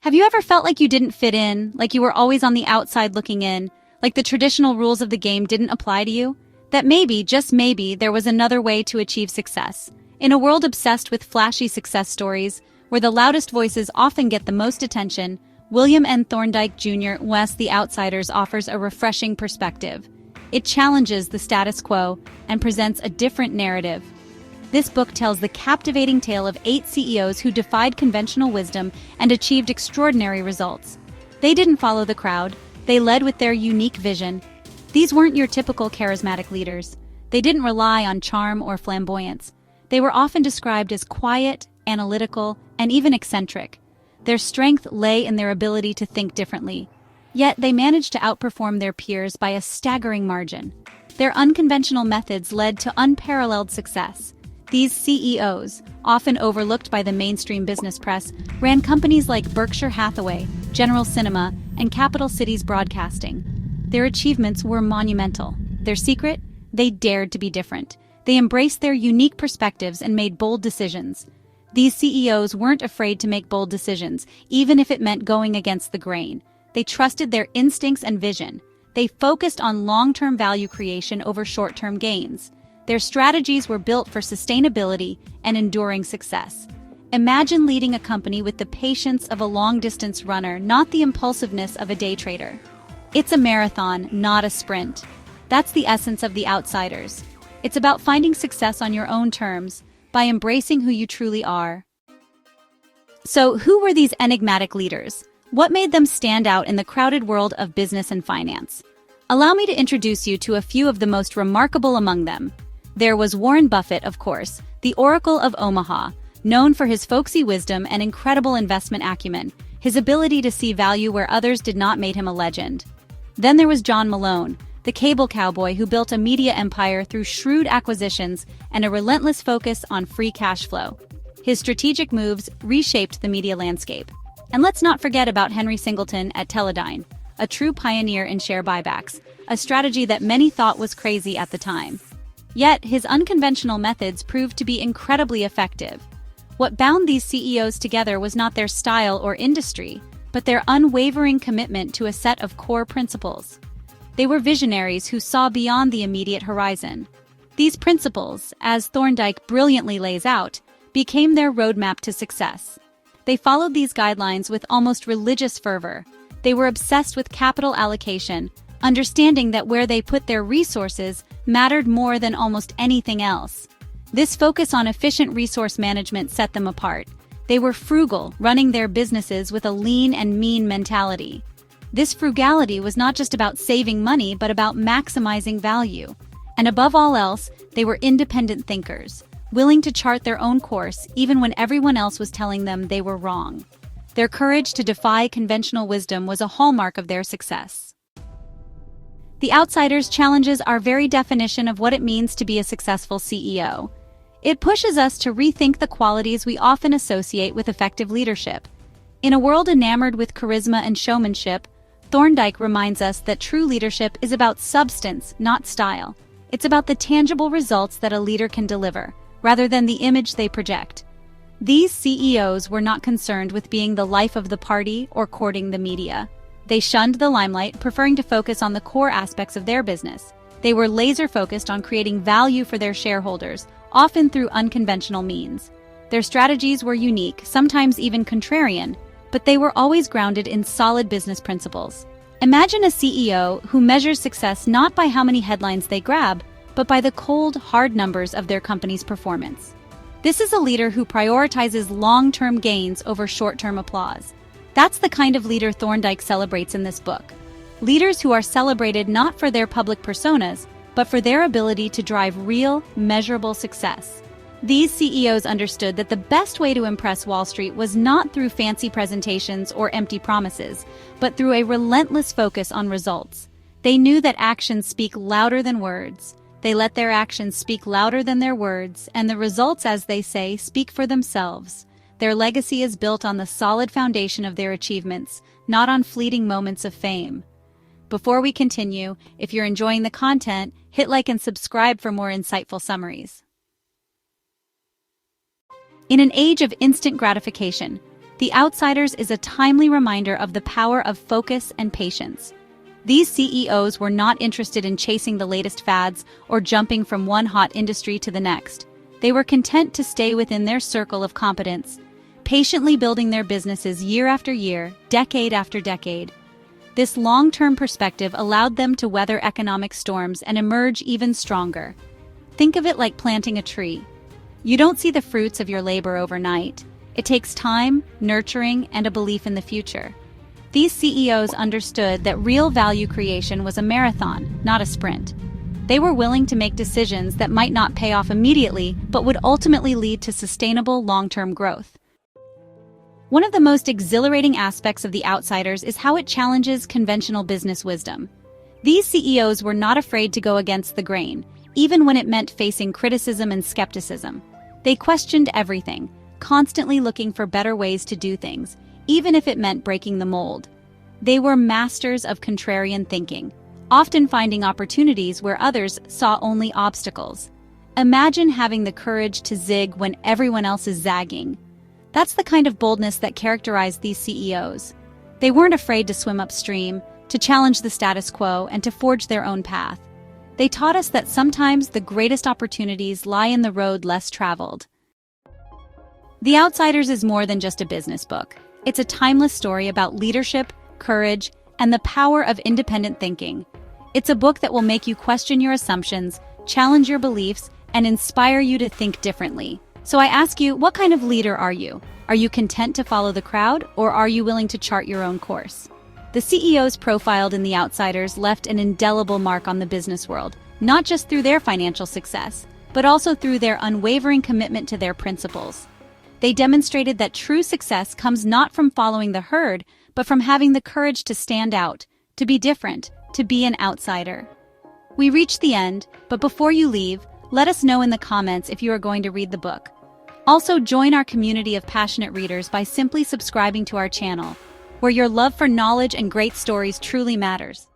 Have you ever felt like you didn't fit in, like you were always on the outside looking in, like the traditional rules of the game didn't apply to you? That maybe, just maybe, there was another way to achieve success. In a world obsessed with flashy success stories, where the loudest voices often get the most attention, William N. Thorndike Jr. West The Outsiders offers a refreshing perspective. It challenges the status quo and presents a different narrative. This book tells the captivating tale of 8 CEOs who defied conventional wisdom and achieved extraordinary results. They didn't follow the crowd, they led with their unique vision. These weren't your typical charismatic leaders. They didn't rely on charm or flamboyance. They were often described as quiet, analytical, and even eccentric. Their strength lay in their ability to think differently. Yet they managed to outperform their peers by a staggering margin. Their unconventional methods led to unparalleled success. These CEOs, often overlooked by the mainstream business press, ran companies like Berkshire Hathaway, General Cinema, and Capital Cities Broadcasting. Their achievements were monumental. Their secret? They dared to be different. They embraced their unique perspectives and made bold decisions. These CEOs weren't afraid to make bold decisions, even if it meant going against the grain. They trusted their instincts and vision. They focused on long-term value creation over short-term gains. Their strategies were built for sustainability and enduring success. Imagine leading a company with the patience of a long-distance runner, not the impulsiveness of a day trader. It's a marathon, not a sprint. That's the essence of The Outsiders. It's about finding success on your own terms, by embracing who you truly are. So, who were these enigmatic leaders? What made them stand out in the crowded world of business and finance? Allow me to introduce you to a few of the most remarkable among them. There was Warren Buffett, of course, the Oracle of Omaha, known for his folksy wisdom and incredible investment acumen. His ability to see value where others did not made him a legend. Then there was John Malone, the cable cowboy who built a media empire through shrewd acquisitions and a relentless focus on free cash flow. His strategic moves reshaped the media landscape. And let's not forget about Henry Singleton at Teledyne, a true pioneer in share buybacks, a strategy that many thought was crazy at the time. Yet, his unconventional methods proved to be incredibly effective. What bound these CEOs together was not their style or industry, but their unwavering commitment to a set of core principles. They were visionaries who saw beyond the immediate horizon. These principles, as Thorndike brilliantly lays out, became their roadmap to success. They followed these guidelines with almost religious fervor. They were obsessed with capital allocation, understanding that where they put their resources mattered more than almost anything else. This focus on efficient resource management set them apart. They were frugal, running their businesses with a lean and mean mentality. This frugality was not just about saving money, but about maximizing value. And above all else, they were independent thinkers, willing to chart their own course even when everyone else was telling them they were wrong. Their courage to defy conventional wisdom was a hallmark of their success. The Outsiders challenges our very definition of what it means to be a successful CEO. It pushes us to rethink the qualities we often associate with effective leadership. In a world enamored with charisma and showmanship, Thorndike reminds us that true leadership is about substance, not style. It's about the tangible results that a leader can deliver, rather than the image they project. These CEOs were not concerned with being the life of the party or courting the media. They shunned the limelight, preferring to focus on the core aspects of their business. They were laser-focused on creating value for their shareholders, often through unconventional means. Their strategies were unique, sometimes even contrarian, but they were always grounded in solid business principles. Imagine a CEO who measures success not by how many headlines they grab, but by the cold, hard numbers of their company's performance. This is a leader who prioritizes long-term gains over short-term applause. That's the kind of leader Thorndike celebrates in this book. Leaders who are celebrated not for their public personas, but for their ability to drive real, measurable success. These CEOs understood that the best way to impress Wall Street was not through fancy presentations or empty promises, but through a relentless focus on results. They knew that actions speak louder than words. They let their actions speak louder than their words, and the results, as they say, speak for themselves. Their legacy is built on the solid foundation of their achievements, not on fleeting moments of fame. Before we continue, if you're enjoying the content, hit like and subscribe for more insightful summaries. In an age of instant gratification, The Outsiders is a timely reminder of the power of focus and patience. These CEOs were not interested in chasing the latest fads or jumping from one hot industry to the next. They were content to stay within their circle of competence, patiently building their businesses year after year, decade after decade. This long-term perspective allowed them to weather economic storms and emerge even stronger. Think of it like planting a tree. You don't see the fruits of your labor overnight. It takes time, nurturing, and a belief in the future. These CEOs understood that real value creation was a marathon, not a sprint. They were willing to make decisions that might not pay off immediately, but would ultimately lead to sustainable long-term growth. One of the most exhilarating aspects of The Outsiders is how it challenges conventional business wisdom. These CEOs were not afraid to go against the grain, even when it meant facing criticism and skepticism. They questioned everything, constantly looking for better ways to do things, even if it meant breaking the mold. They were masters of contrarian thinking, often finding opportunities where others saw only obstacles. Imagine having the courage to zig when everyone else is zagging. That's the kind of boldness that characterized these CEOs. They weren't afraid to swim upstream, to challenge the status quo, and to forge their own path. They taught us that sometimes the greatest opportunities lie in the road less traveled. The Outsiders is more than just a business book. It's a timeless story about leadership, courage, and the power of independent thinking. It's a book that will make you question your assumptions, challenge your beliefs, and inspire you to think differently. So I ask you, what kind of leader are you? Are you content to follow the crowd, or are you willing to chart your own course? The CEOs profiled in The Outsiders left an indelible mark on the business world, not just through their financial success, but also through their unwavering commitment to their principles. They demonstrated that true success comes not from following the herd, but from having the courage to stand out, to be different, to be an outsider. We reached the end, but before you leave, let us know in the comments if you are going to read the book. Also, join our community of passionate readers by simply subscribing to our channel, where your love for knowledge and great stories truly matters.